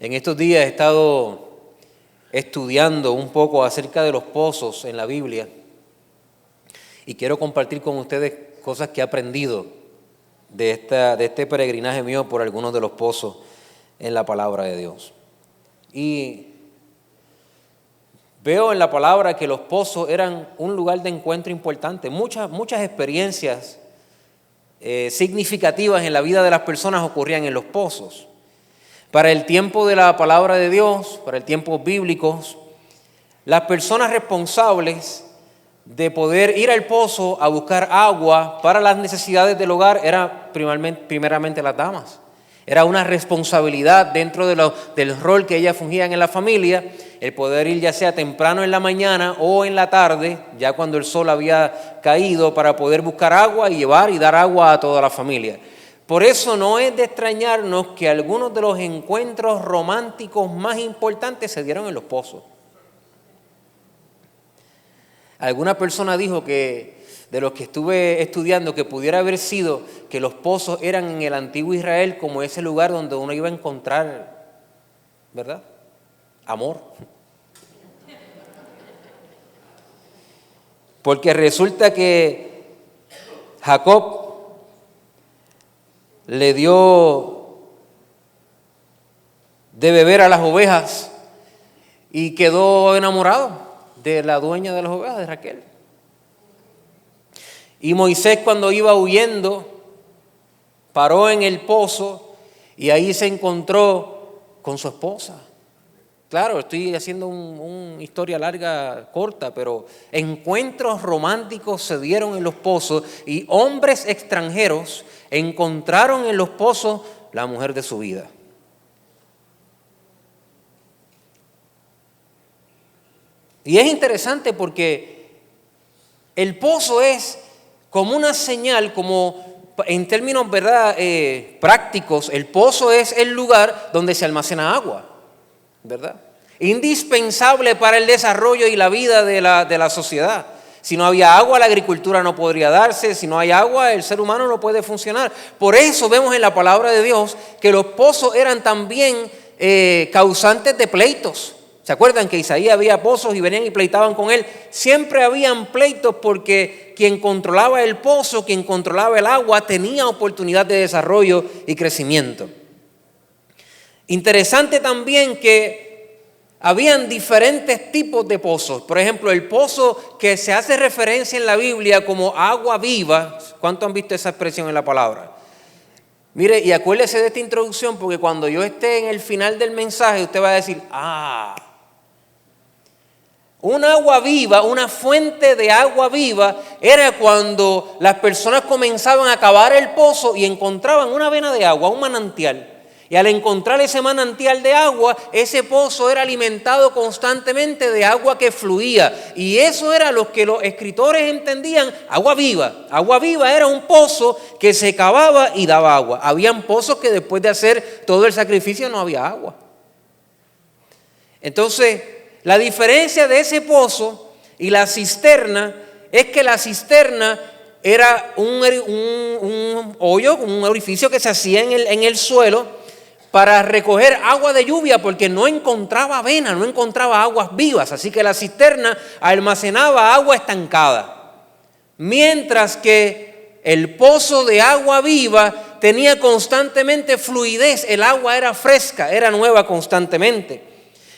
En estos días he estado estudiando un poco acerca de los pozos en la Biblia y quiero compartir con ustedes cosas que he aprendido de este peregrinaje mío por algunos de los pozos en la palabra de Dios. Y veo en la palabra que los pozos eran un lugar de encuentro importante. Muchas experiencias significativas en la vida de las personas ocurrían en los pozos. Para el tiempo de la palabra de Dios, para el tiempo bíblico, las personas responsables de poder ir al pozo a buscar agua para las necesidades del hogar eran primeramente las damas. Era una responsabilidad dentro del rol que ellas fungían en la familia, el poder ir ya sea temprano en la mañana o en la tarde, ya cuando el sol había caído, para poder buscar agua y llevar y dar agua a toda la familia. Por eso no es de extrañarnos que algunos de los encuentros románticos más importantes se dieron en los pozos. Alguna persona dijo que, de los que estuve estudiando, que pudiera haber sido que los pozos eran en el antiguo Israel como ese lugar donde uno iba a encontrar, ¿verdad?, amor. Porque resulta que Jacob le dio de beber a las ovejas y quedó enamorado de la dueña de las ovejas, de Raquel. Y Moisés, cuando iba huyendo, paró en el pozo y ahí se encontró con su esposa. Claro, estoy haciendo una historia larga, corta, pero encuentros románticos se dieron en los pozos y hombres extranjeros encontraron en los pozos la mujer de su vida. Y es interesante porque el pozo es como una señal, como en términos, ¿verdad?, prácticos, el pozo es el lugar donde se almacena agua, ¿verdad? Indispensable para el desarrollo y la vida de la sociedad. Si no había agua, la agricultura no podría darse. Si no hay agua, el ser humano no puede funcionar. Por eso vemos en la palabra de Dios que los pozos eran también causantes de pleitos. ¿Se acuerdan que Isaías había pozos y venían y pleitaban con él? Siempre habían pleitos porque quien controlaba el pozo, quien controlaba el agua, tenía oportunidad de desarrollo y crecimiento. Interesante también que habían diferentes tipos de pozos. Por ejemplo, el pozo que se hace referencia en la Biblia como agua viva. ¿Cuántos han visto esa expresión en la palabra? Mire, y acuérdese de esta introducción porque cuando yo esté en el final del mensaje, usted va a decir, un agua viva, una fuente de agua viva, era cuando las personas comenzaban a cavar el pozo y encontraban una vena de agua, un manantial. Y al encontrar ese manantial de agua, ese pozo era alimentado constantemente de agua que fluía. Y eso era lo que los escritores entendían, agua viva. Agua viva era un pozo que se cavaba y daba agua. Habían pozos que después de hacer todo el sacrificio no había agua. Entonces, la diferencia de ese pozo y la cisterna es que la cisterna era un hoyo, un orificio que se hacía en el suelo para recoger agua de lluvia porque no encontraba avena, no encontraba aguas vivas. Así que la cisterna almacenaba agua estancada. Mientras que el pozo de agua viva tenía constantemente fluidez, el agua era fresca, era nueva constantemente.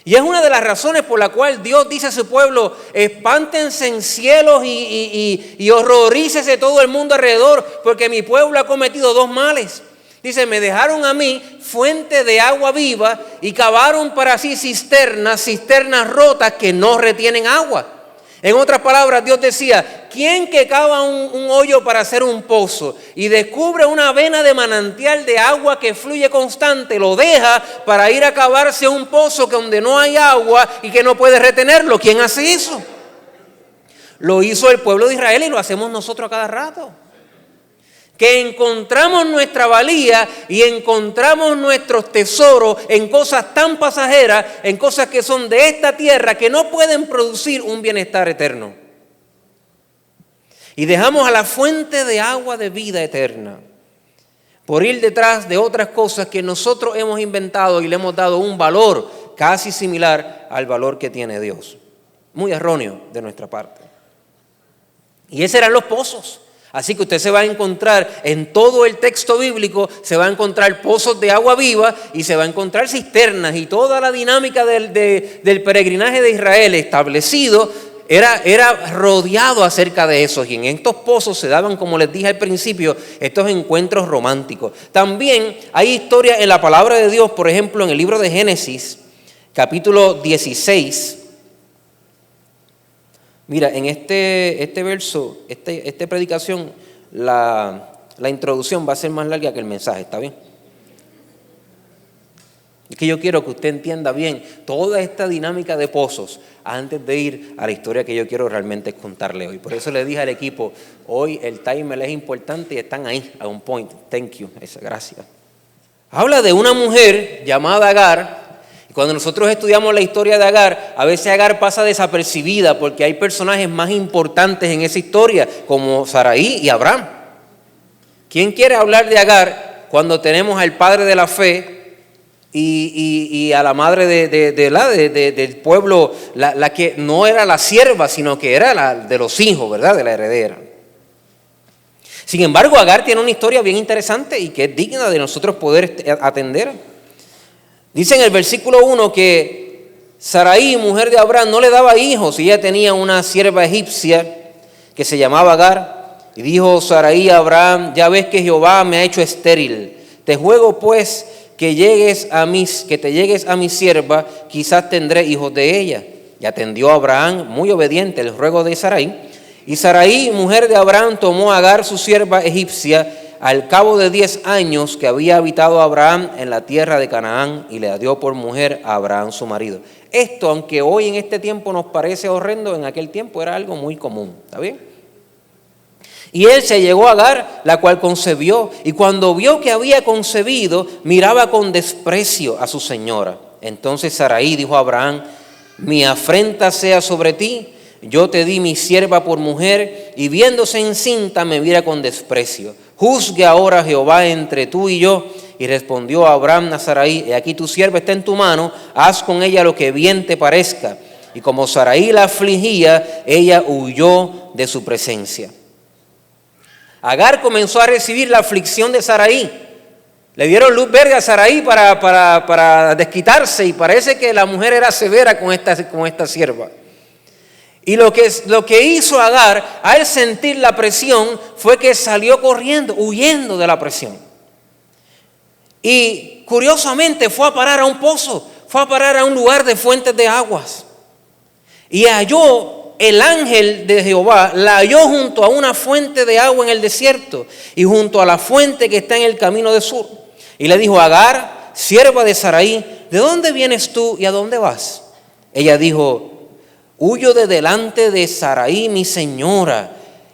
Y es una de las razones por la cual Dios dice a su pueblo, espántense en cielos y horrorícese todo el mundo alrededor, porque mi pueblo ha cometido dos males. Dice, me dejaron a mí fuente de agua viva y cavaron para sí cisternas rotas que no retienen agua. En otras palabras, Dios decía, ¿quién que cava un hoyo para hacer un pozo y descubre una vena de manantial de agua que fluye constante, lo deja para ir a cavarse un pozo donde no hay agua y que no puede retenerlo? ¿Quién hace eso? Lo hizo el pueblo de Israel y lo hacemos nosotros a cada rato. Que encontramos nuestra valía y encontramos nuestros tesoros en cosas tan pasajeras, en cosas que son de esta tierra, que no pueden producir un bienestar eterno. Y dejamos a la fuente de agua de vida eterna por ir detrás de otras cosas que nosotros hemos inventado y le hemos dado un valor casi similar al valor que tiene Dios. Muy erróneo de nuestra parte. Y esos eran los pozos. Así que usted se va a encontrar en todo el texto bíblico, se va a encontrar pozos de agua viva y se va a encontrar cisternas, y toda la dinámica del peregrinaje de Israel establecido era rodeado acerca de eso. Y en estos pozos se daban, como les dije al principio, estos encuentros románticos. También hay historias en la palabra de Dios, por ejemplo, en el libro de Génesis, capítulo 16. Mira, en este verso, esta predicación, la introducción va a ser más larga que el mensaje, ¿está bien? Es que yo quiero que usted entienda bien toda esta dinámica de pozos antes de ir a la historia que yo quiero realmente contarle hoy. Por eso le dije al equipo, hoy el timer es importante y están ahí, a un point. Thank you, gracias. Habla de una mujer llamada Agar. Cuando nosotros estudiamos la historia de Agar, a veces Agar pasa desapercibida porque hay personajes más importantes en esa historia, como Saraí y Abraham. ¿Quién quiere hablar de Agar cuando tenemos al padre de la fe y a la madre del pueblo, la que no era la sierva, sino que era la de los hijos, ¿verdad? De la heredera. Sin embargo, Agar tiene una historia bien interesante y que es digna de nosotros poder atender. Dice en el versículo 1 que Saraí, mujer de Abraham, no le daba hijos y ella tenía una sierva egipcia que se llamaba Agar. Y dijo Saraí a Abraham, ya ves que Jehová me ha hecho estéril. Te ruego pues que te llegues a mi sierva, quizás tendré hijos de ella. Y atendió a Abraham, muy obediente, el ruego de Saraí. Y Saraí, mujer de Abraham, tomó a Agar, su sierva egipcia, al cabo de 10 años que había habitado Abraham en la tierra de Canaán, y le dio por mujer a Abraham su marido. Esto, aunque hoy en este tiempo nos parece horrendo, en aquel tiempo era algo muy común. ¿Está bien? Y él se llegó a Agar, la cual concebió, y cuando vio que había concebido, miraba con desprecio a su señora. Entonces Saraí dijo a Abraham, mi afrenta sea sobre ti, yo te di mi sierva por mujer, y viéndose encinta me mira con desprecio. Juzgue ahora Jehová entre tú y yo. Y respondió Abraham a Saraí, he aquí tu sierva está en tu mano, haz con ella lo que bien te parezca. Y como Saraí la afligía, ella huyó de su presencia. Agar comenzó a recibir la aflicción de Saraí. Le dieron luz verde a Saraí para desquitarse, y parece que la mujer era severa con esta sierva. Y lo que hizo Agar al sentir la presión fue que salió corriendo, huyendo de la presión. Y curiosamente fue a parar a un pozo, fue a parar a un lugar de fuentes de aguas. Y halló el ángel de Jehová, la halló junto a una fuente de agua en el desierto y junto a la fuente que está en el camino de sur. Y le dijo, Agar, sierva de Saraí, ¿de dónde vienes tú y a dónde vas? Ella dijo, huyo de delante de Saraí, mi señora.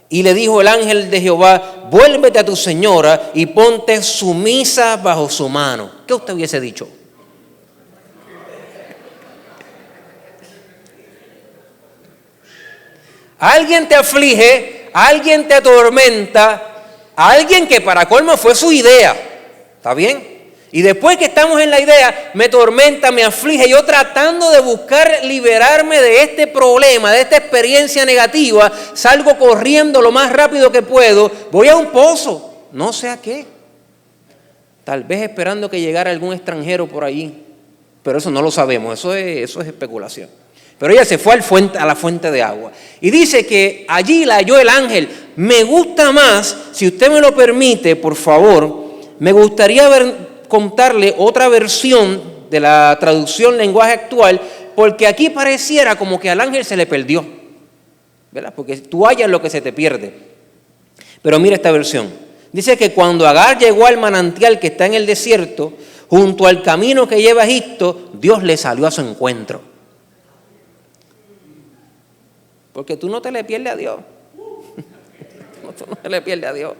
Y le dijo el ángel de Jehová, vuélvete a tu señora y ponte sumisa bajo su mano. ¿Qué usted hubiese dicho? Alguien te aflige, alguien te atormenta, alguien que para colmo fue su idea. ¿Está bien? Y después que estamos en la idea, me tormenta, me aflige, yo tratando de buscar liberarme de este problema, de esta experiencia negativa, salgo corriendo lo más rápido que puedo, voy a un pozo, no sé a qué. Tal vez esperando que llegara algún extranjero por allí, pero eso no lo sabemos, eso es especulación. Pero ella se fue a la fuente de agua. Y dice que allí la halló el ángel. Me gusta más, si usted me lo permite, por favor, me gustaría contarle otra versión de la traducción lenguaje actual, porque aquí pareciera como que al ángel se le perdió, ¿verdad? Porque tú hallas lo que se te pierde. Pero mira esta versión. Dice que cuando Agar llegó al manantial que está en el desierto, junto al camino que lleva a Egipto, Dios le salió a su encuentro. Porque tú no te le pierdes a Dios. Tú no te le pierdes a Dios.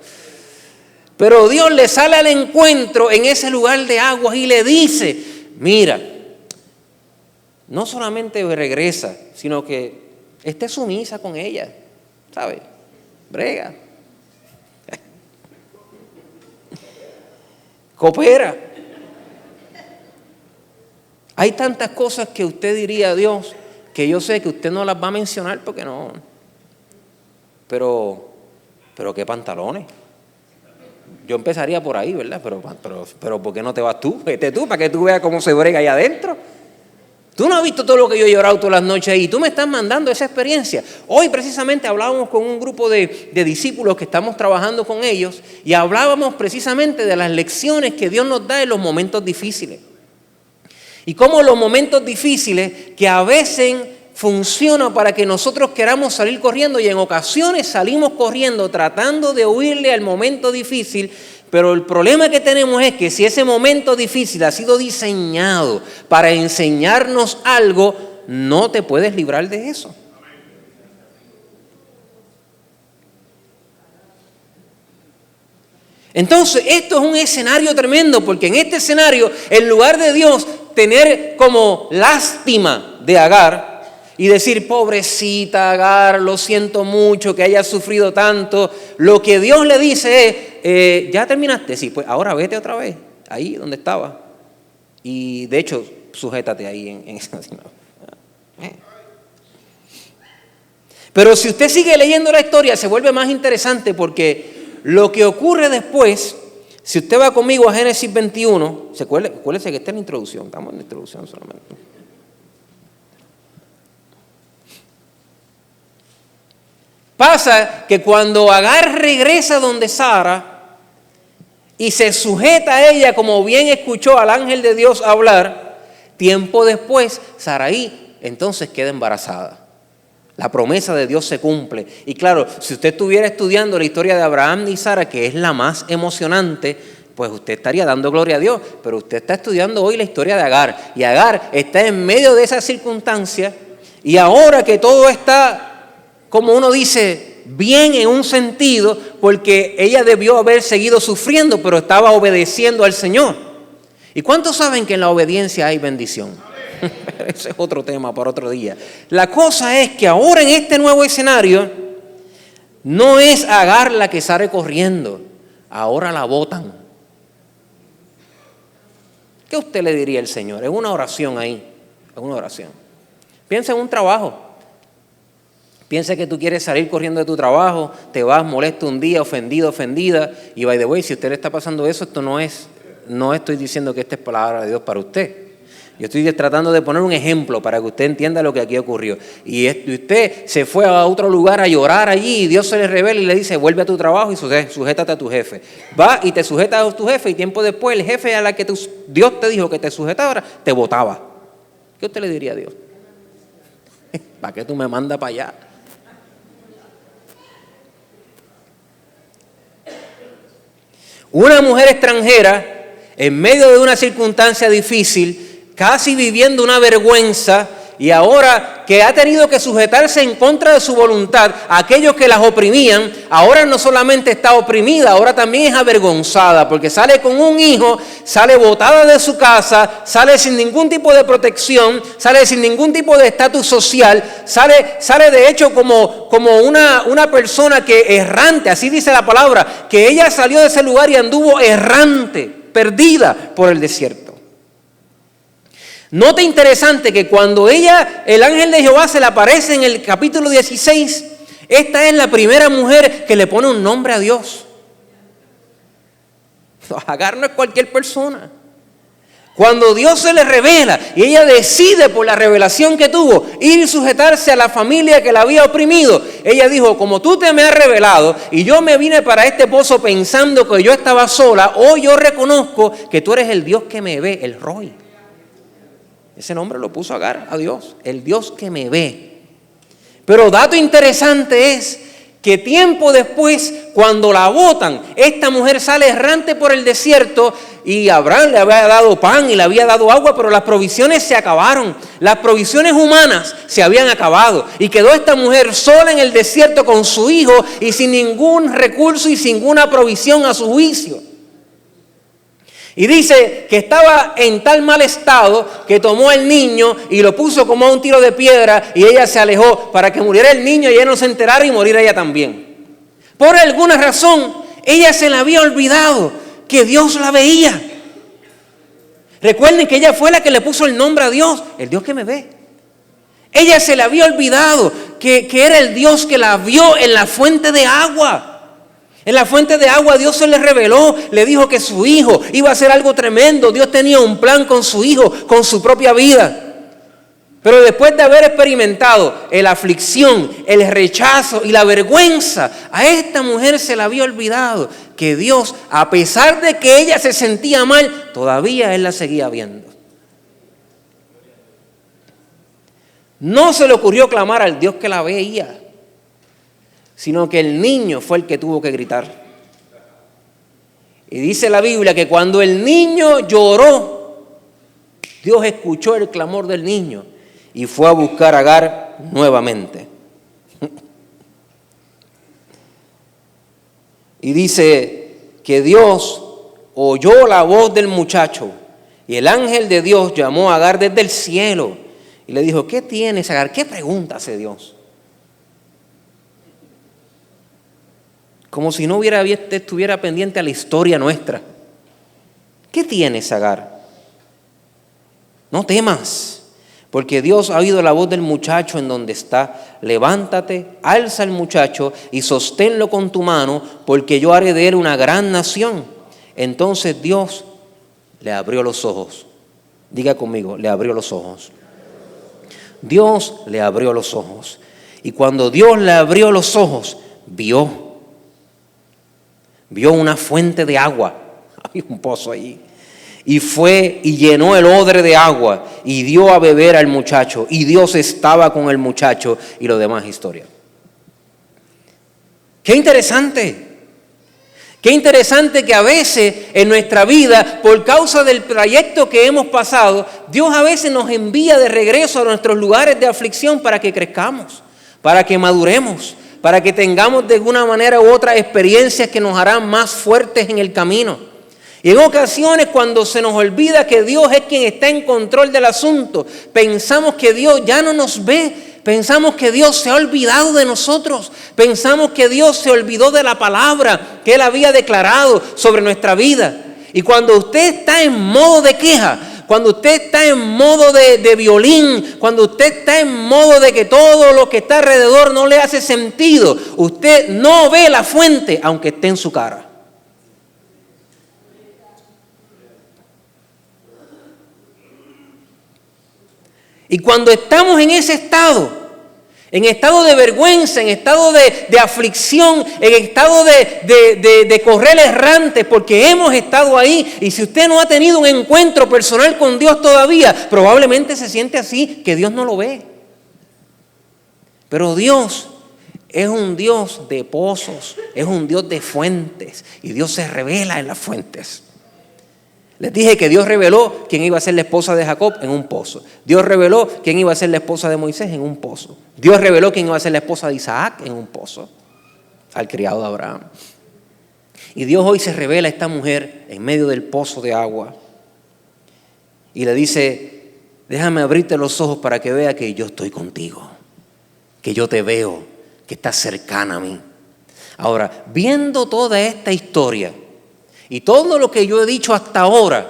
Pero Dios le sale al encuentro en ese lugar de aguas y le dice, mira, no solamente regresa, sino que esté sumisa con ella, ¿sabes? Brega. coopera. Hay tantas cosas que usted diría a Dios que yo sé que usted no las va a mencionar porque no. Pero qué pantalones. Yo empezaría por ahí, ¿verdad? Pero ¿por qué no te vas tú? Vete tú para que tú veas cómo se brega ahí adentro. Tú no has visto todo lo que yo he llorado todas las noches ahí. Tú me estás mandando esa experiencia. Hoy precisamente hablábamos con un grupo de discípulos que estamos trabajando con ellos y hablábamos precisamente de las lecciones que Dios nos da en los momentos difíciles. Y cómo los momentos difíciles que a veces funcionan para que nosotros queramos salir corriendo y en ocasiones salimos corriendo tratando de huirle al momento difícil, pero el problema que tenemos es que si ese momento difícil ha sido diseñado para enseñarnos algo, no te puedes librar de eso. Entonces, esto es un escenario tremendo, porque en este escenario, en lugar de Dios tener como lástima de Agar y decir, pobrecita Agar, lo siento mucho que haya sufrido tanto, lo que Dios le dice es, ¿ya terminaste? Sí, pues ahora vete otra vez, ahí donde estaba. Y de hecho, sujétate ahí en esa. Pero si usted sigue leyendo la historia, se vuelve más interesante porque lo que ocurre después, si usted va conmigo a Génesis 21, acuérdese que está en la introducción, estamos en la introducción solamente. Pasa que cuando Agar regresa donde Sara y se sujeta a ella como bien escuchó al ángel de Dios hablar, tiempo después Saraí entonces queda embarazada. La promesa de Dios se cumple. Y claro, si usted estuviera estudiando la historia de Abraham y Sara, que es la más emocionante, pues usted estaría dando gloria a Dios. Pero usted está estudiando hoy la historia de Agar. Y Agar está en medio de esa circunstancia. Y ahora que todo está, como uno dice, bien en un sentido, porque ella debió haber seguido sufriendo, pero estaba obedeciendo al Señor. ¿Y cuántos saben que en la obediencia hay bendición? Ese es otro tema para otro día. La cosa es que ahora en este nuevo escenario no es Agar la que sale corriendo, ahora la botan. ¿Qué usted le diría al Señor? Es una oración ahí, es una oración. Piensa en un trabajo. Piensa que tú quieres salir corriendo de tu trabajo, te vas molesto un día, ofendido, ofendida, y by the way, si a usted le está pasando eso, esto no estoy diciendo que esta es palabra de Dios para usted. Yo estoy tratando de poner un ejemplo para que usted entienda lo que aquí ocurrió. Y usted se fue a otro lugar a llorar allí y Dios se le revela y le dice, vuelve a tu trabajo y sujétate a tu jefe. Va y te sujetas a tu jefe y tiempo después el jefe a la que Dios te dijo que te sujetara, te botaba. ¿Qué usted le diría a Dios? ¿Para qué tú me mandas para allá? Una mujer extranjera, en medio de una circunstancia difícil, casi viviendo una vergüenza, y ahora que ha tenido que sujetarse en contra de su voluntad a aquellos que las oprimían, ahora no solamente está oprimida, ahora también es avergonzada, porque sale con un hijo, sale botada de su casa, sale sin ningún tipo de protección, sale sin ningún tipo de estatus social, sale de hecho como una persona que errante, así dice la palabra, que ella salió de ese lugar y anduvo errante, perdida por el desierto. Nota interesante que cuando el ángel de Jehová se le aparece en el capítulo 16, esta es la primera mujer que le pone un nombre a Dios. Agar no es cualquier persona. Cuando Dios se le revela y ella decide por la revelación que tuvo ir y sujetarse a la familia que la había oprimido, ella dijo, como tú te me has revelado y yo me vine para este pozo pensando que yo estaba sola, hoy yo reconozco que tú eres el Dios que me ve, el Roy. Ese nombre lo puso Agar a Dios, el Dios que me ve. Pero dato interesante es que tiempo después, cuando la botan, esta mujer sale errante por el desierto y Abraham le había dado pan y le había dado agua, pero las provisiones se acabaron. Las provisiones humanas se habían acabado y quedó esta mujer sola en el desierto con su hijo y sin ningún recurso y sin ninguna provisión a su juicio. Y dice que estaba en tal mal estado que tomó al niño y lo puso como a un tiro de piedra y ella se alejó para que muriera el niño y ella no se enterara y moriera ella también. Por alguna razón, ella se le había olvidado que Dios la veía. Recuerden que ella fue la que le puso el nombre a Dios, el Dios que me ve. Ella se le había olvidado que era el Dios que la vio en la fuente de agua. En la fuente de agua Dios se le reveló, le dijo que su hijo iba a hacer algo tremendo. Dios tenía un plan con su hijo, con su propia vida. Pero después de haber experimentado la aflicción, el rechazo y la vergüenza, a esta mujer se le había olvidado que Dios, a pesar de que ella se sentía mal, todavía Él la seguía viendo. No se le ocurrió clamar al Dios que la veía, sino que el niño fue el que tuvo que gritar. Y dice la Biblia que cuando el niño lloró, Dios escuchó el clamor del niño y fue a buscar a Agar nuevamente. Y dice que Dios oyó la voz del muchacho y el ángel de Dios llamó a Agar desde el cielo y le dijo: ¿qué tienes, Agar? ¿Qué pregunta hace Dios? Como si no estuviera pendiente a la historia nuestra. ¿Qué tienes, Agar? No temas, porque Dios ha oído la voz del muchacho en donde está. Levántate, alza al muchacho y sosténlo con tu mano, porque yo haré de él una gran nación. Entonces Dios le abrió los ojos. Diga conmigo, le abrió los ojos. Dios le abrió los ojos. Y cuando Dios le abrió los ojos, vio una fuente de agua. Había un pozo allí. Y fue y llenó el odre de agua y dio a beber al muchacho. Y Dios estaba con el muchacho, y lo demás historia. ¡Qué interesante! Qué interesante que a veces en nuestra vida, por causa del trayecto que hemos pasado, Dios a veces nos envía de regreso a nuestros lugares de aflicción para que crezcamos, para que maduremos, para que tengamos de alguna manera u otra experiencias que nos harán más fuertes en el camino. Y en ocasiones, cuando se nos olvida que Dios es quien está en control del asunto, pensamos que Dios ya no nos ve, pensamos que Dios se ha olvidado de nosotros, pensamos que Dios se olvidó de la palabra que Él había declarado sobre nuestra vida. Y cuando usted está en modo de queja, cuando usted está en modo de violín, cuando usted está en modo de que todo lo que está alrededor no le hace sentido, usted no ve la fuente aunque esté en su cara. Y cuando estamos en ese estado, en estado de vergüenza, en estado de aflicción, en estado de correr errante, porque hemos estado ahí, y si usted no ha tenido un encuentro personal con Dios todavía, probablemente se siente así, que Dios no lo ve. Pero Dios es un Dios de pozos, es un Dios de fuentes, y Dios se revela en las fuentes. Les dije que Dios reveló quién iba a ser la esposa de Jacob en un pozo. Dios reveló quién iba a ser la esposa de Moisés en un pozo. Dios reveló quién iba a ser la esposa de Isaac en un pozo, al criado de Abraham. Y Dios hoy se revela a esta mujer en medio del pozo de agua. Y le dice: déjame abrirte los ojos para que vea que yo estoy contigo, que yo te veo, que estás cercana a mí. Ahora, viendo toda esta historia, y todo lo que yo he dicho hasta ahora,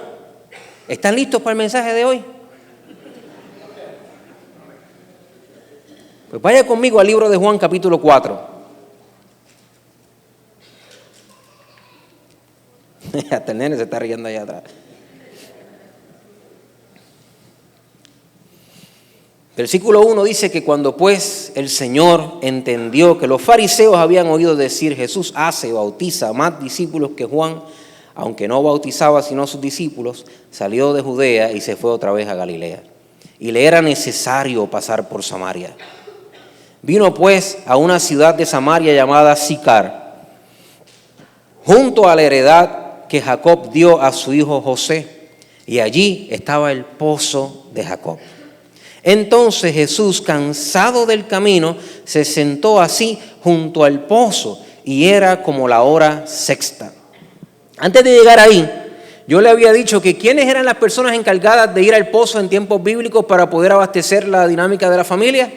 ¿están listos para el mensaje de hoy? Pues vaya conmigo al libro de Juan, capítulo 4. Hasta el nene se está riendo allá atrás. Versículo 1 dice que cuando pues el Señor entendió que los fariseos habían oído decir: Jesús hace, bautiza más discípulos que Juan, aunque no bautizaba sino a sus discípulos, salió de Judea y se fue otra vez a Galilea. Y le era necesario pasar por Samaria. Vino pues a una ciudad de Samaria llamada Sicar, junto a la heredad que Jacob dio a su hijo José, y allí estaba el pozo de Jacob. Entonces Jesús, cansado del camino, se sentó así junto al pozo, y era como la hora sexta. Antes de llegar ahí, yo le había dicho que quiénes eran las personas encargadas de ir al pozo en tiempos bíblicos para poder abastecer la dinámica de la familia.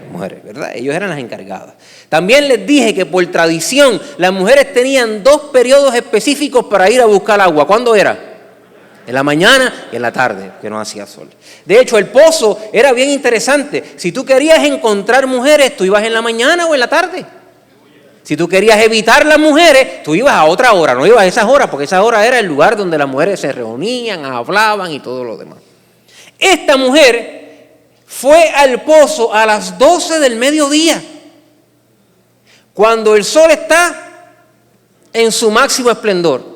Las mujeres, ¿verdad? Ellos eran las encargadas. También les dije que por tradición las mujeres tenían 2 periodos específicos para ir a buscar agua. ¿Cuándo era? En la mañana y en la tarde, que no hacía sol. De hecho, el pozo era bien interesante. Si tú querías encontrar mujeres, tú ibas en la mañana o en la tarde. Si tú querías evitar las mujeres, tú ibas a otra hora, no ibas a esas horas, porque esa hora era el lugar donde las mujeres se reunían, hablaban y todo lo demás. Esta mujer fue al pozo a las 12 del mediodía, cuando el sol está en su máximo esplendor.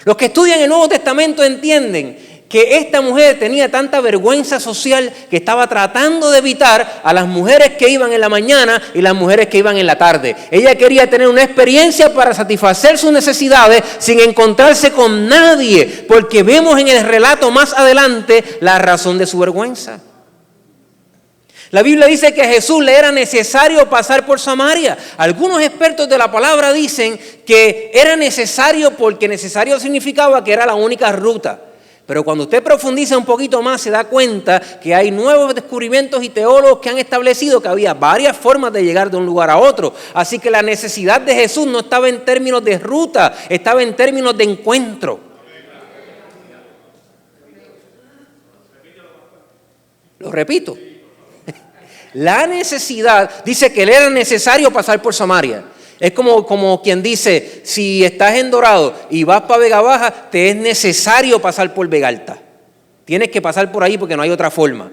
Los que estudian el Nuevo Testamento entienden que esta mujer tenía tanta vergüenza social que estaba tratando de evitar a las mujeres que iban en la mañana y las mujeres que iban en la tarde. Ella quería tener una experiencia para satisfacer sus necesidades sin encontrarse con nadie, porque vemos en el relato más adelante la razón de su vergüenza. La Biblia dice que a Jesús le era necesario pasar por Samaria. Algunos expertos de la palabra dicen que era necesario porque necesario significaba que era la única ruta. Pero cuando usted profundiza un poquito más se da cuenta que hay nuevos descubrimientos y teólogos que han establecido que había varias formas de llegar de un lugar a otro. Así que la necesidad de Jesús no estaba en términos de ruta, estaba en términos de encuentro. Lo repito. La necesidad, dice que le era necesario pasar por Samaria. Es como quien dice, si estás en Dorado y vas para Vega Baja, te es necesario pasar por Vega Alta. Tienes que pasar por ahí porque no hay otra forma.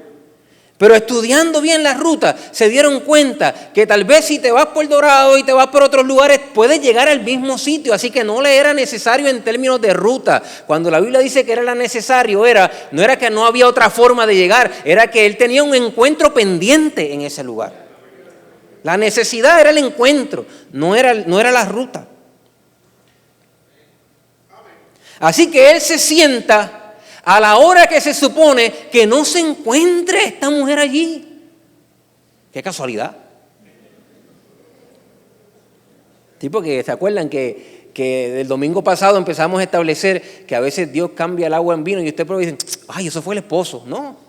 Pero estudiando bien la ruta, se dieron cuenta que tal vez si te vas por Dorado y te vas por otros lugares, puedes llegar al mismo sitio. Así que no le era necesario en términos de ruta. Cuando la Biblia dice que era necesario, no era que no había otra forma de llegar, era que él tenía un encuentro pendiente en ese lugar. La necesidad era el encuentro, no era la ruta. Así que él se sienta a la hora que se supone que no se encuentre esta mujer allí. Qué casualidad. Sí, porque se acuerdan que el domingo pasado empezamos a establecer que a veces Dios cambia el agua en vino y usted puede decir, ay, eso fue el esposo. No.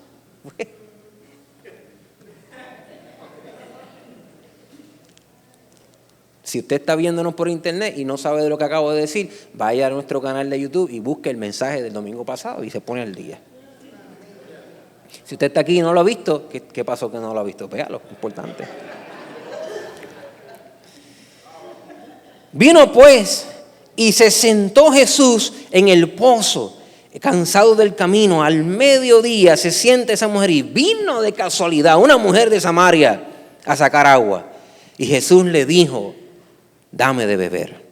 Si usted está viéndonos por internet y no sabe de lo que acabo de decir, vaya a nuestro canal de YouTube y busque el mensaje del domingo pasado y se pone al día. Si usted está aquí y no lo ha visto, ¿qué pasó que no lo ha visto? Véalo, importante. Vino pues y se sentó Jesús en el pozo, cansado del camino. Al mediodía se sienta esa mujer y vino de casualidad una mujer de Samaria a sacar agua. Y Jesús le dijo, dame de beber.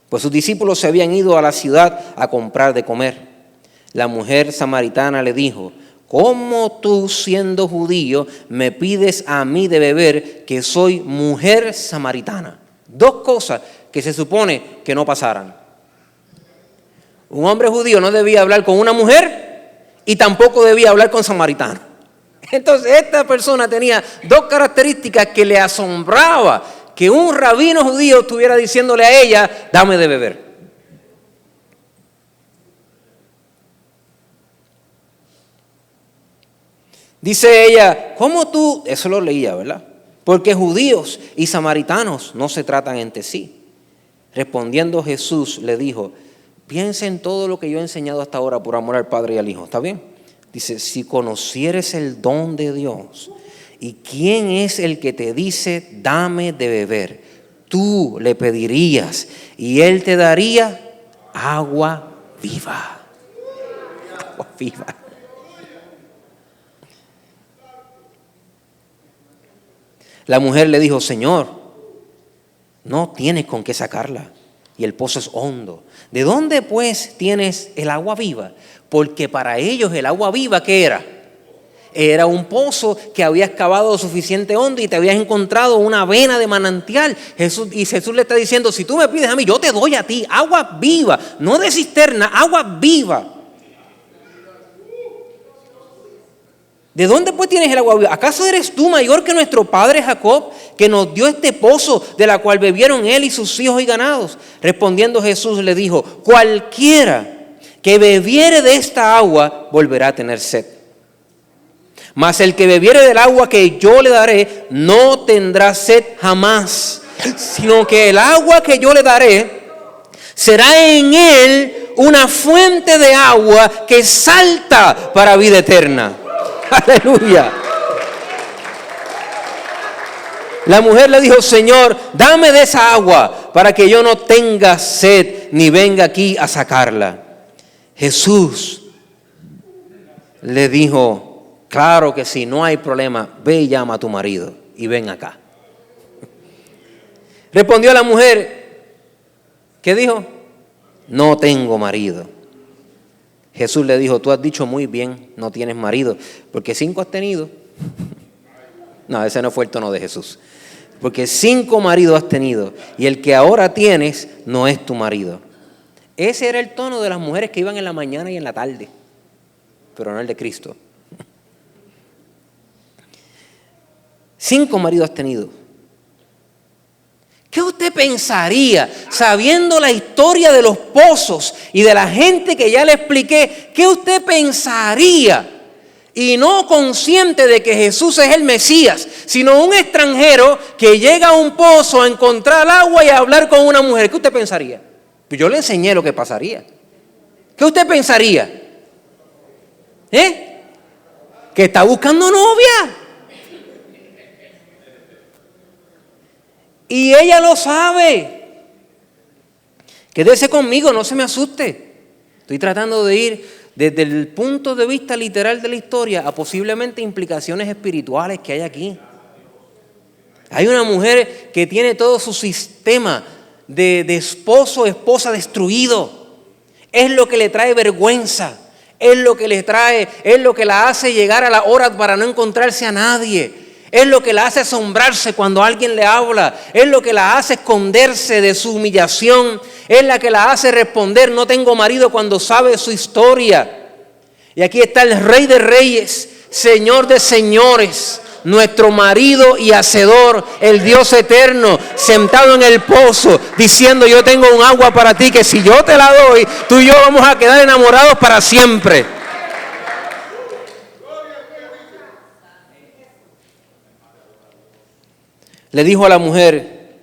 Pues sus discípulos se habían ido a la ciudad a comprar de comer. La mujer samaritana le dijo, ¿cómo tú, siendo judío, me pides a mí de beber, que soy mujer samaritana? Dos cosas que se supone que no pasaran. Un hombre judío no debía hablar con una mujer y tampoco debía hablar con samaritano. Entonces esta persona tenía dos características que le asombraba que un rabino judío estuviera diciéndole a ella, dame de beber. Dice ella, ¿cómo tú? Eso lo leía, ¿verdad? Porque judíos y samaritanos no se tratan entre sí. Respondiendo Jesús le dijo, piensa en todo lo que yo he enseñado hasta ahora por amor al Padre y al Hijo. ¿Está bien? Dice, si conocieres el don de Dios y quién es el que te dice, dame de beber, tú le pedirías y él te daría agua viva. Agua viva. La mujer le dijo, Señor, no tienes con qué sacarla y el pozo es hondo. ¿De dónde pues tienes el agua viva? Porque para ellos el agua viva, ¿qué era? Era un pozo que habías cavado suficiente hondo y te habías encontrado una vena de manantial. Jesús le está diciendo, si tú me pides a mí, yo te doy a ti agua viva, no de cisterna, agua viva. ¿De dónde pues tienes el agua viva? ¿Acaso eres tú mayor que nuestro padre Jacob, que nos dio este pozo de la cual bebieron él y sus hijos y ganados? Respondiendo Jesús le dijo, cualquiera que bebiere de esta agua volverá a tener sed. Mas el que bebiere del agua que yo le daré no tendrá sed jamás, sino que el agua que yo le daré Será en él una fuente de agua que salta para vida eterna. Aleluya. La mujer le dijo: Señor, dame de esa agua para que yo no tenga sed ni venga aquí a sacarla. Jesús le dijo: claro que sí, no hay problema, ve y llama a tu marido y ven acá. Respondió la mujer, ¿qué dijo? No tengo marido. Jesús le dijo: tú has dicho muy bien, no tienes marido, porque 5 has tenido. No, ese no fue el tono de Jesús. Porque 5 maridos has tenido y el que ahora tienes no es tu marido. Ese era el tono de las mujeres que iban en la mañana y en la tarde, pero no el de Cristo. 5 maridos has tenido. ¿Qué usted pensaría, sabiendo la historia de los pozos y de la gente que ya le expliqué? ¿Qué usted pensaría? Y no consciente de que Jesús es el Mesías, sino un extranjero que llega a un pozo a encontrar agua y a hablar con una mujer. ¿Qué usted pensaría? Pues yo le enseñé lo que pasaría. ¿Qué usted pensaría? Que está buscando novia. Y ella lo sabe. Quédese conmigo, no se me asuste. Estoy tratando de ir desde el punto de vista literal de la historia a posiblemente implicaciones espirituales que hay aquí. Hay una mujer que tiene todo su sistema de esposo o esposa destruido. Es lo que le trae vergüenza. Es lo que la hace llegar a la hora para no encontrarse a nadie. Es lo que la hace asombrarse cuando alguien le habla. Es lo que la hace esconderse de su humillación. Es la que la hace responder: no tengo marido, cuando sabe su historia. Y aquí está el Rey de Reyes, Señor de Señores, nuestro marido y hacedor, el Dios eterno, sentado en el pozo, diciendo: yo tengo un agua para ti que si yo te la doy, tú y yo vamos a quedar enamorados para siempre. Le dijo a la mujer: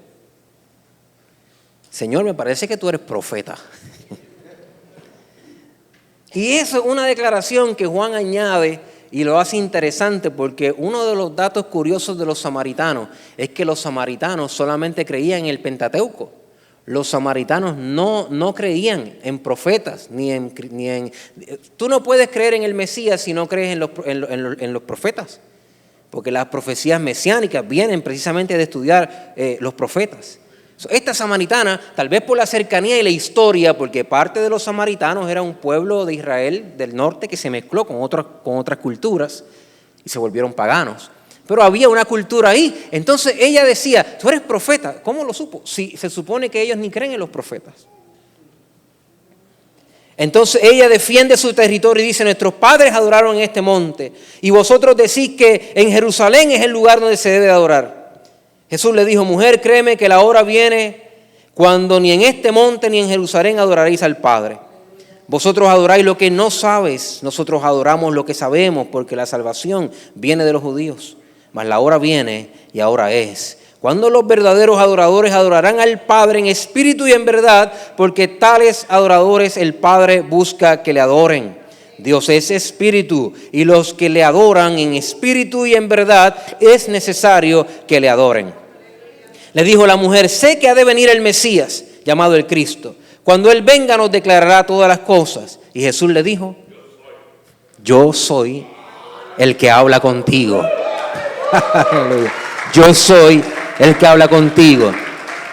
Señor, me parece que tú eres profeta. Y eso es una declaración que Juan añade y lo hace interesante, porque uno de los datos curiosos de los samaritanos es que los samaritanos solamente creían en el Pentateuco. Los samaritanos no creían en profetas, ni en. Tú no puedes creer en el Mesías si no crees en los profetas. Porque las profecías mesiánicas vienen precisamente de estudiar los profetas. Esta samaritana, tal vez por la cercanía y la historia, porque parte de los samaritanos era un pueblo de Israel del norte que se mezcló con otras culturas y se volvieron paganos. Pero había una cultura ahí. Entonces ella decía: tú eres profeta. ¿Cómo lo supo? Si se supone que ellos ni creen en los profetas. Entonces ella defiende su territorio y dice: nuestros padres adoraron en este monte y vosotros decís que en Jerusalén es el lugar donde se debe adorar. Jesús le dijo: mujer, créeme que la hora viene cuando ni en este monte ni en Jerusalén adoraréis al Padre. Vosotros adoráis lo que no sabes, nosotros adoramos lo que sabemos, porque la salvación viene de los judíos. Mas la hora viene y ahora es, cuando los verdaderos adoradores adorarán al Padre en espíritu y en verdad, porque tales adoradores el Padre busca que le adoren. Dios es espíritu, y los que le adoran en espíritu y en verdad es necesario que le adoren. Le dijo la mujer: sé que ha de venir el Mesías, llamado el Cristo. Cuando Él venga nos declarará todas las cosas. Y Jesús le dijo: yo soy el que habla contigo. Yo soy el que habla contigo.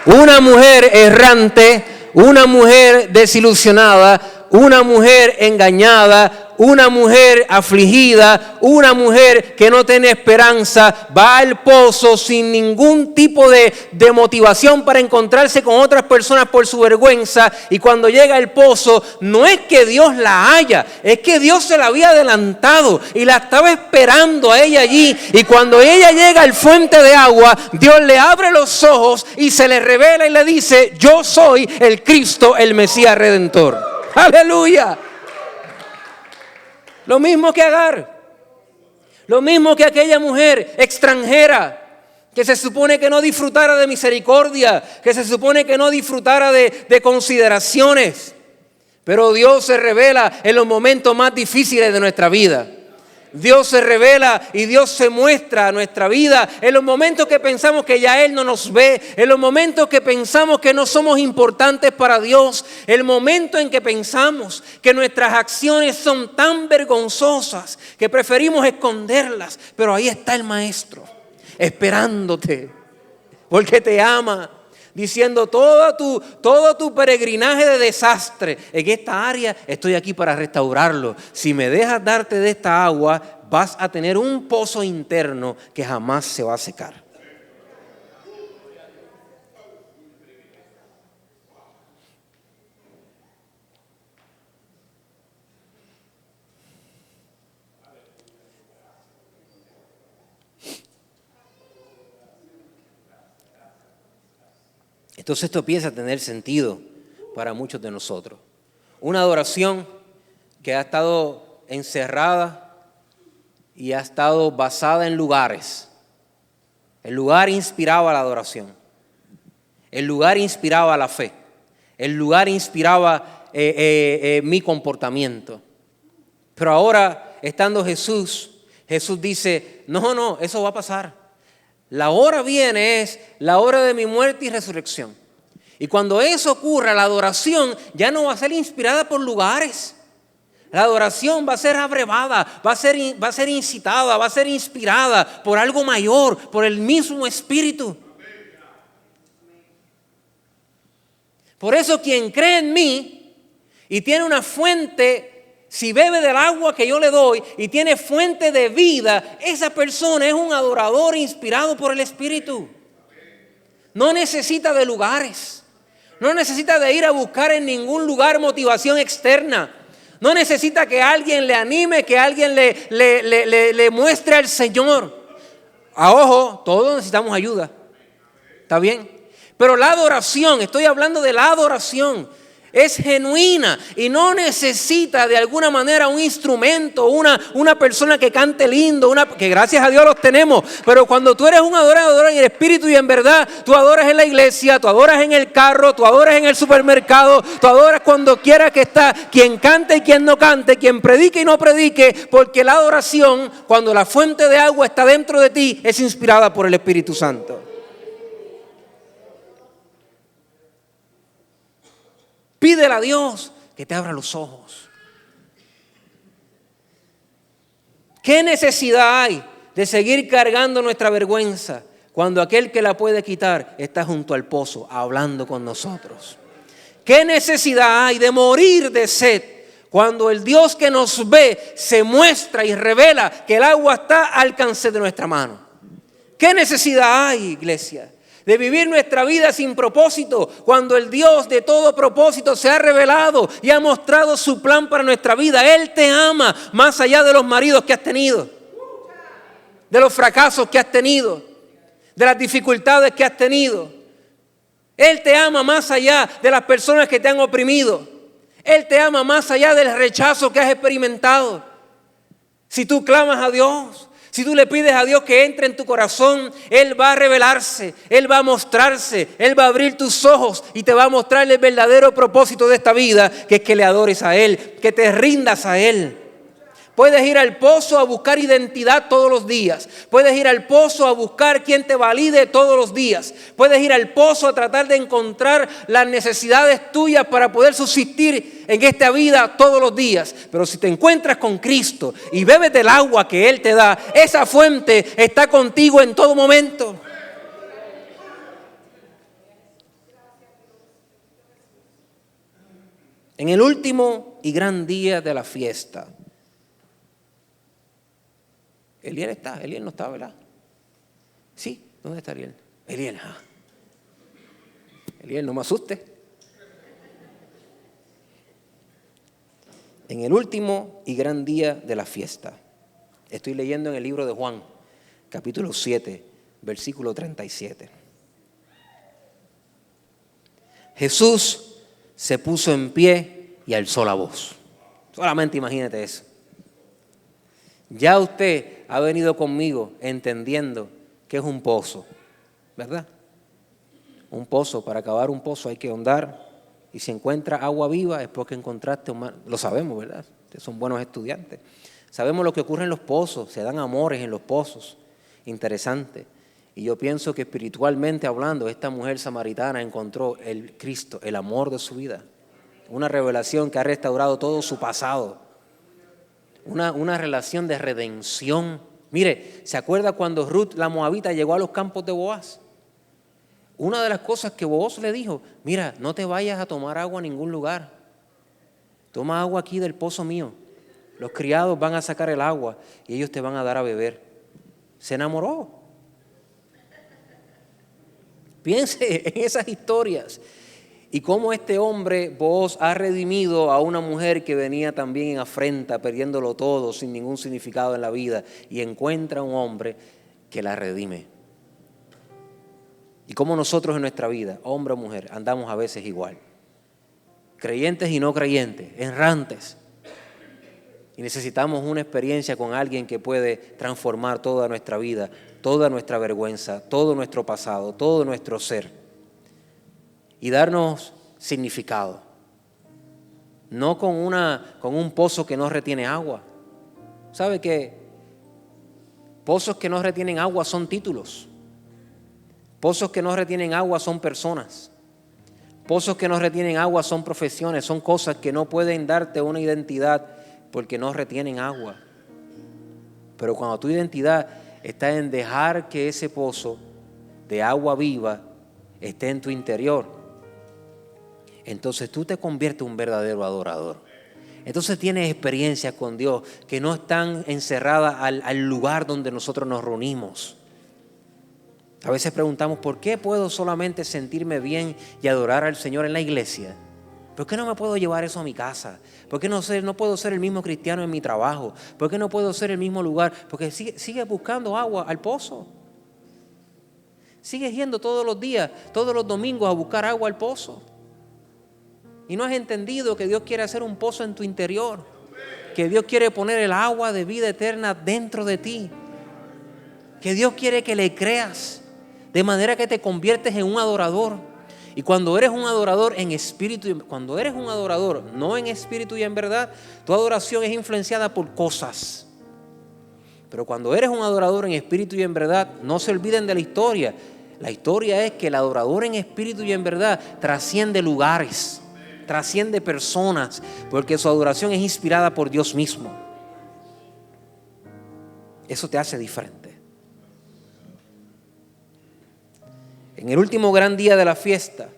Una mujer errante, una mujer desilusionada, una mujer engañada, una mujer afligida, una mujer que no tiene esperanza, va al pozo sin ningún tipo de motivación para encontrarse con otras personas por su vergüenza. Y cuando llega al pozo, no es que Dios la haya, es que Dios se la había adelantado y la estaba esperando a ella allí. Y cuando ella llega al fuente de agua, Dios le abre los ojos y se le revela y le dice: yo soy el Cristo, el Mesías Redentor. ¡Aleluya! Lo mismo que Agar, lo mismo que aquella mujer extranjera que se supone que no disfrutara de misericordia, que se supone que no disfrutara de consideraciones. Pero Dios se revela en los momentos más difíciles de nuestra vida. Dios se revela y Dios se muestra a nuestra vida en los momentos que pensamos que ya Él no nos ve, en los momentos que pensamos que no somos importantes para Dios, el momento en que pensamos que nuestras acciones son tan vergonzosas que preferimos esconderlas. Pero ahí está el Maestro, esperándote, porque te ama, diciendo todo tu peregrinaje de desastre en esta área, estoy aquí para restaurarlo. Si me dejas darte de esta agua, vas a tener un pozo interno que jamás se va a secar. Entonces esto empieza a tener sentido para muchos de nosotros. Una adoración que ha estado encerrada y ha estado basada en lugares. El lugar inspiraba la adoración. El lugar inspiraba la fe. El lugar inspiraba mi comportamiento. Pero ahora, estando Jesús dice, no, eso va a pasar. La hora viene, es la hora de mi muerte y resurrección. Y cuando eso ocurra, la adoración ya no va a ser inspirada por lugares. La adoración va a ser abrevada, va a ser incitada, va a ser inspirada por algo mayor, por el mismo Espíritu. Por eso quien cree en mí y tiene una fuente, si bebe del agua que yo le doy y tiene fuente de vida, esa persona es un adorador inspirado por el Espíritu. No necesita de lugares. No necesita de ir a buscar en ningún lugar motivación externa. No necesita que alguien le anime, que alguien le muestre al Señor. Ojo, todos necesitamos ayuda. ¿Está bien? Pero la adoración, estoy hablando de la adoración, es genuina y no necesita de alguna manera un instrumento, una persona que cante lindo, que gracias a Dios los tenemos. Pero cuando tú eres un adorador en el espíritu y en verdad, tú adoras en la iglesia, tú adoras en el carro, tú adoras en el supermercado, tú adoras cuando quiera que está, quien cante y quien no cante, quien predique y no predique, porque la adoración, cuando la fuente de agua está dentro de ti, es inspirada por el Espíritu Santo. Pídele a Dios que te abra los ojos. ¿Qué necesidad hay de seguir cargando nuestra vergüenza cuando aquel que la puede quitar está junto al pozo hablando con nosotros? ¿Qué necesidad hay de morir de sed cuando el Dios que nos ve se muestra y revela que el agua está al alcance de nuestra mano? ¿Qué necesidad hay, iglesia, de vivir nuestra vida sin propósito cuando el Dios de todo propósito se ha revelado y ha mostrado su plan para nuestra vida? Él te ama más allá de los maridos que has tenido, de los fracasos que has tenido, de las dificultades que has tenido. Él te ama más allá de las personas que te han oprimido. Él te ama más allá del rechazo que has experimentado. Si tú clamas a Dios, si tú le pides a Dios que entre en tu corazón, Él va a revelarse, Él va a mostrarse, Él va a abrir tus ojos y te va a mostrar el verdadero propósito de esta vida, que es que le adores a Él, que te rindas a Él. Puedes ir al pozo a buscar identidad todos los días. Puedes ir al pozo a buscar quien te valide todos los días. Puedes ir al pozo a tratar de encontrar las necesidades tuyas para poder subsistir en esta vida todos los días. Pero si te encuentras con Cristo y bebes del agua que Él te da, esa fuente está contigo en todo momento. En el último y gran día de la fiesta, Eliel no está, ¿verdad? Sí, ¿dónde está Eliel? Eliel, no me asuste. En el último y gran día de la fiesta, estoy leyendo en el libro de Juan, capítulo 7, versículo 37. Jesús se puso en pie y alzó la voz. Solamente imagínate eso. Ya usted ha venido conmigo entendiendo que es un pozo, ¿verdad? Un pozo, para cavar un pozo hay que hondar, y si encuentra agua viva es porque encontraste un mar. Lo sabemos, ¿verdad? Ustedes son buenos estudiantes. Sabemos lo que ocurre en los pozos, se dan amores en los pozos. Interesante. Y yo pienso que espiritualmente hablando, esta mujer samaritana encontró el Cristo, el amor de su vida. Una revelación que ha restaurado todo su pasado. Una relación de redención. Mire, ¿se acuerda cuando Ruth la moabita llegó a los campos de Boaz? Una de las cosas que Boaz le dijo, mira, no te vayas a tomar agua a ningún lugar. Toma agua aquí del pozo mío. Los criados van a sacar el agua y ellos te van a dar a beber. Se enamoró. Piense en esas historias. Y cómo este hombre, Boaz, ha redimido a una mujer que venía también en afrenta, perdiéndolo todo, sin ningún significado en la vida, y encuentra un hombre que la redime. Y cómo nosotros en nuestra vida, hombre o mujer, andamos a veces igual. Creyentes y no creyentes, errantes. Y necesitamos una experiencia con alguien que puede transformar toda nuestra vida, toda nuestra vergüenza, todo nuestro pasado, todo nuestro ser. Y darnos significado. No con un pozo que no retiene agua. ¿Sabe qué? Pozos que no retienen agua son títulos. Pozos que no retienen agua son personas. Pozos que no retienen agua son profesiones, son cosas que no pueden darte una identidad porque no retienen agua. Pero cuando tu identidad está en dejar que ese pozo de agua viva esté en tu interior, entonces tú te conviertes en un verdadero adorador. Entonces tienes experiencias con Dios que no están encerradas al lugar donde nosotros nos reunimos. A veces preguntamos, ¿por qué puedo solamente sentirme bien y adorar al Señor en la iglesia? ¿Por qué no me puedo llevar eso a mi casa? ¿Por qué no puedo ser el mismo cristiano en mi trabajo? ¿Por qué no puedo ser el mismo lugar? Porque sigue buscando agua al pozo. Sigues yendo todos los días, todos los domingos a buscar agua al pozo. Y no has entendido que Dios quiere hacer un pozo en tu interior. Que Dios quiere poner el agua de vida eterna dentro de ti. Que Dios quiere que le creas. De manera que te conviertes en un adorador. Y cuando eres un adorador en espíritu, cuando eres un adorador no en espíritu y en verdad, tu adoración es influenciada por cosas. Pero cuando eres un adorador en espíritu y en verdad, no se olviden de la historia. La historia es que el adorador en espíritu y en verdad trasciende lugares, trasciende personas, porque su adoración es inspirada por Dios mismo. Eso te hace diferente. En el último gran día de la fiesta,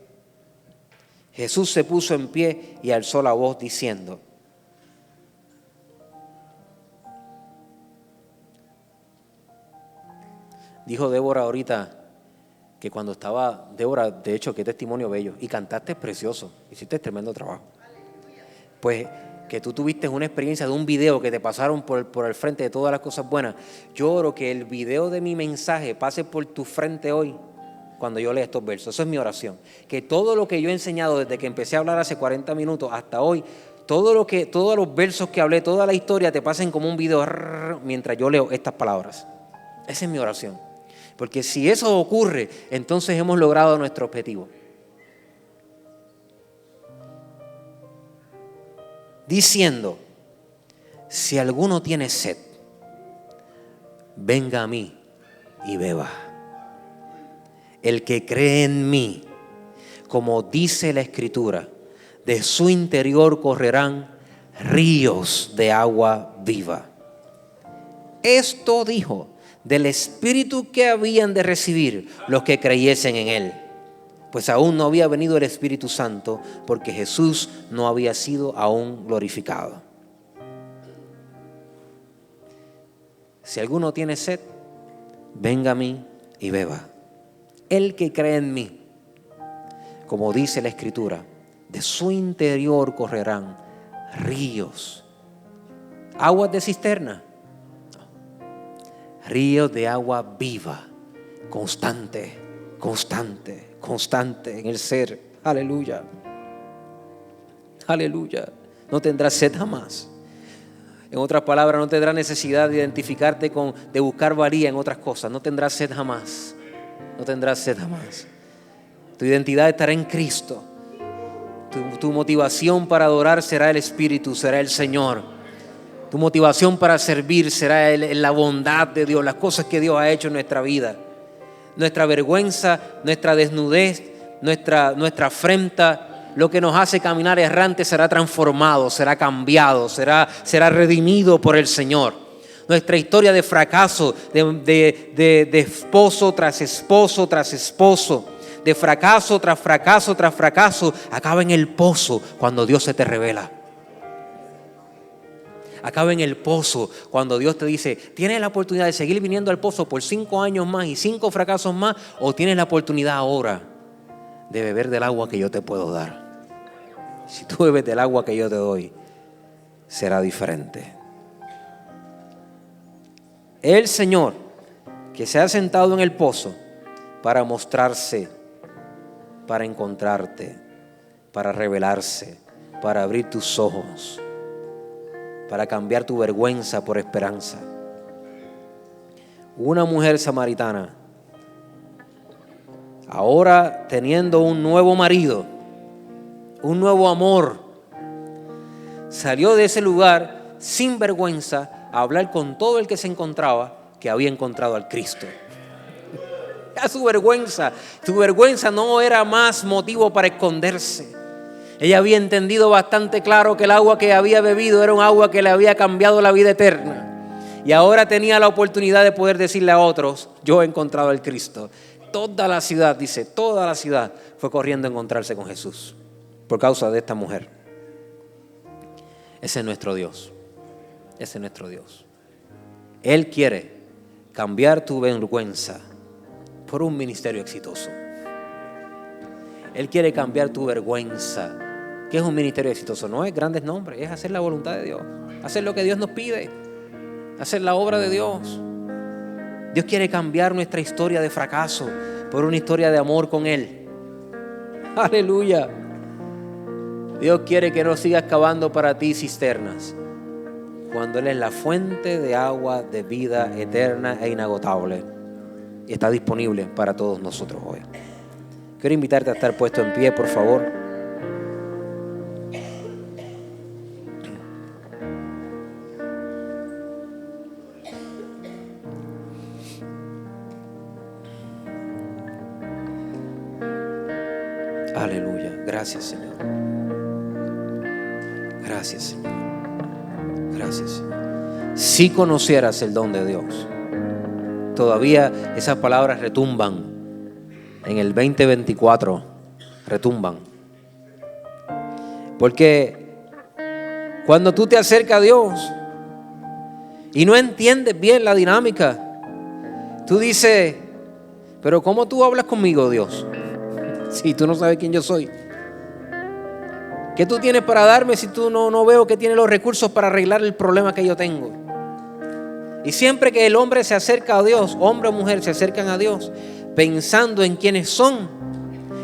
Jesús se puso en pie y alzó la voz diciendo: dijo Débora ahorita que cuando estaba, Débora, de hecho, qué testimonio bello, y cantaste precioso, hiciste tremendo trabajo. Pues que tú tuviste una experiencia de un video que te pasaron por el frente de todas las cosas buenas. Yo oro que el video de mi mensaje pase por tu frente hoy cuando yo lea estos versos. Eso es mi oración. Que todo lo que yo he enseñado desde que empecé a hablar hace 40 minutos hasta hoy, todos los versos que hablé, toda la historia te pasen como un video mientras yo leo estas palabras. Esa es mi oración. Porque si eso ocurre, entonces hemos logrado nuestro objetivo. Diciendo: si alguno tiene sed, venga a mí y beba. El que cree en mí, como dice la Escritura, de su interior correrán ríos de agua viva. Esto dijo del Espíritu que habían de recibir los que creyesen en Él, pues aún no había venido el Espíritu Santo, porque Jesús no había sido aún glorificado. Si alguno tiene sed, venga a mí y beba. El que cree en mí, como dice la Escritura, de su interior correrán ríos. ¿Aguas de cisterna? No. Ríos de agua viva, constante, constante, constante en el ser. Aleluya. Aleluya. No tendrás sed jamás. En otras palabras, no tendrás necesidad de identificarte de buscar valía en otras cosas. No tendrás sed jamás. no tendrás sed más. Tu identidad estará en Cristo. Tu motivación para adorar será el Espíritu, será el Señor. Tu motivación para servir será la bondad de Dios, las cosas que Dios ha hecho en nuestra vida. Nuestra vergüenza, nuestra desnudez, nuestra afrenta, lo que nos hace caminar errante será transformado, será cambiado, será redimido por el Señor. Nuestra historia de fracaso, de esposo tras esposo tras esposo, de fracaso tras fracaso tras fracaso, acaba en el pozo cuando Dios se te revela. Acaba en el pozo cuando Dios te dice, tienes la oportunidad de seguir viniendo al pozo por 5 años más y 5 fracasos más, o tienes la oportunidad ahora de beber del agua que yo te puedo dar. Si tú bebes del agua que yo te doy, será diferente. El Señor que se ha sentado en el pozo para mostrarse, para encontrarte, para revelarse, para abrir tus ojos, para cambiar tu vergüenza por esperanza. Una mujer samaritana, ahora teniendo un nuevo marido, un nuevo amor, salió de ese lugar sin vergüenza a hablar con todo el que se encontraba que había encontrado al Cristo. A su vergüenza no era más motivo para esconderse. Ella había entendido bastante claro que el agua que había bebido era un agua que le había cambiado la vida eterna. Y ahora tenía la oportunidad de poder decirle a otros, yo he encontrado al Cristo. Toda la ciudad fue corriendo a encontrarse con Jesús por causa de esta mujer. Ese es nuestro Dios. Ese es nuestro Dios. Él quiere cambiar tu vergüenza por un ministerio exitoso. Él quiere cambiar tu vergüenza. ¿Qué es un ministerio exitoso? No es grandes nombres, es hacer la voluntad de Dios, hacer lo que Dios nos pide, hacer la obra de Dios. Dios quiere cambiar nuestra historia de fracaso por una historia de amor con Él. Aleluya. Dios quiere que no sigas cavando para ti cisternas, cuando Él es la fuente de agua de vida eterna e inagotable. Y está disponible para todos nosotros hoy. Quiero invitarte a estar puesto en pie, por favor. Aleluya. Gracias, Señor. Gracias, Señor. Gracias, Señor. Si conocieras el don de Dios, todavía esas palabras retumban. En el 2024 retumban. Porque cuando tú te acercas a Dios y no entiendes bien la dinámica, tú dices, pero ¿cómo tú hablas conmigo, Dios? Si tú no sabes quién yo soy. ¿Qué tú tienes para darme si tú no veo que tienes los recursos para arreglar el problema que yo tengo? Y siempre que el hombre se acerca a Dios, hombre o mujer se acercan a Dios, pensando en quiénes son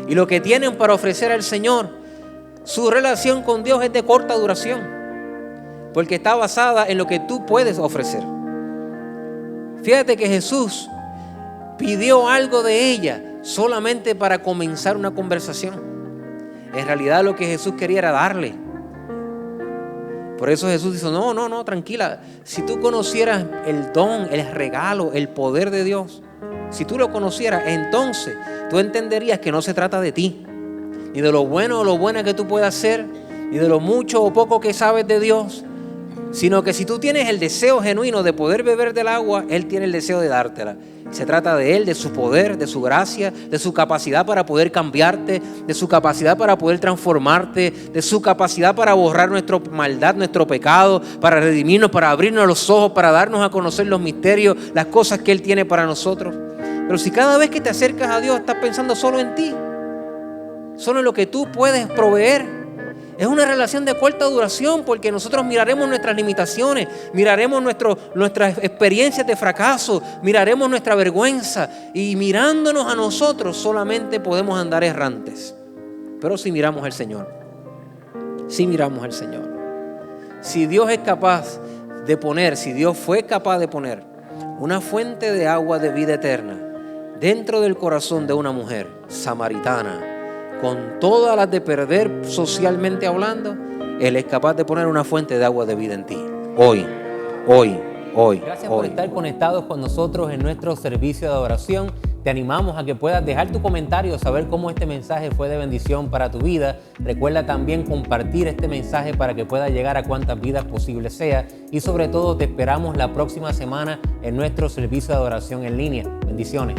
y lo que tienen para ofrecer al Señor, su relación con Dios es de corta duración, porque está basada en lo que tú puedes ofrecer. Fíjate que Jesús pidió algo de ella solamente para comenzar una conversación. En realidad lo que Jesús quería era darle. Por eso Jesús dijo, no, tranquila. Si tú conocieras el don, el regalo, el poder de Dios, si tú lo conocieras, entonces tú entenderías que no se trata de ti, ni de lo bueno o lo buena que tú puedas hacer, ni de lo mucho o poco que sabes de Dios, sino que si tú tienes el deseo genuino de poder beber del agua, Él tiene el deseo de dártela. Se trata de Él, de su poder, de su gracia, de su capacidad para poder cambiarte, de su capacidad para poder transformarte, de su capacidad para borrar nuestra maldad, nuestro pecado, para redimirnos, para abrirnos los ojos, para darnos a conocer los misterios, las cosas que Él tiene para nosotros. Pero si cada vez que te acercas a Dios estás pensando solo en ti, solo en lo que tú puedes proveer, es una relación de corta duración, porque nosotros miraremos nuestras limitaciones, miraremos nuestras experiencias de fracaso, miraremos nuestra vergüenza, y mirándonos a nosotros solamente podemos andar errantes. Pero si miramos al Señor, si Dios es capaz de poner, si Dios fue capaz de poner una fuente de agua de vida eterna dentro del corazón de una mujer samaritana, con todas las de perder socialmente hablando, Él es capaz de poner una fuente de agua de vida en ti. Hoy. Gracias por estar conectados con nosotros en nuestro servicio de adoración. Te animamos a que puedas dejar tu comentario, saber cómo este mensaje fue de bendición para tu vida. Recuerda también compartir este mensaje para que pueda llegar a cuantas vidas posible sea. Y sobre todo te esperamos la próxima semana en nuestro servicio de adoración en línea. Bendiciones.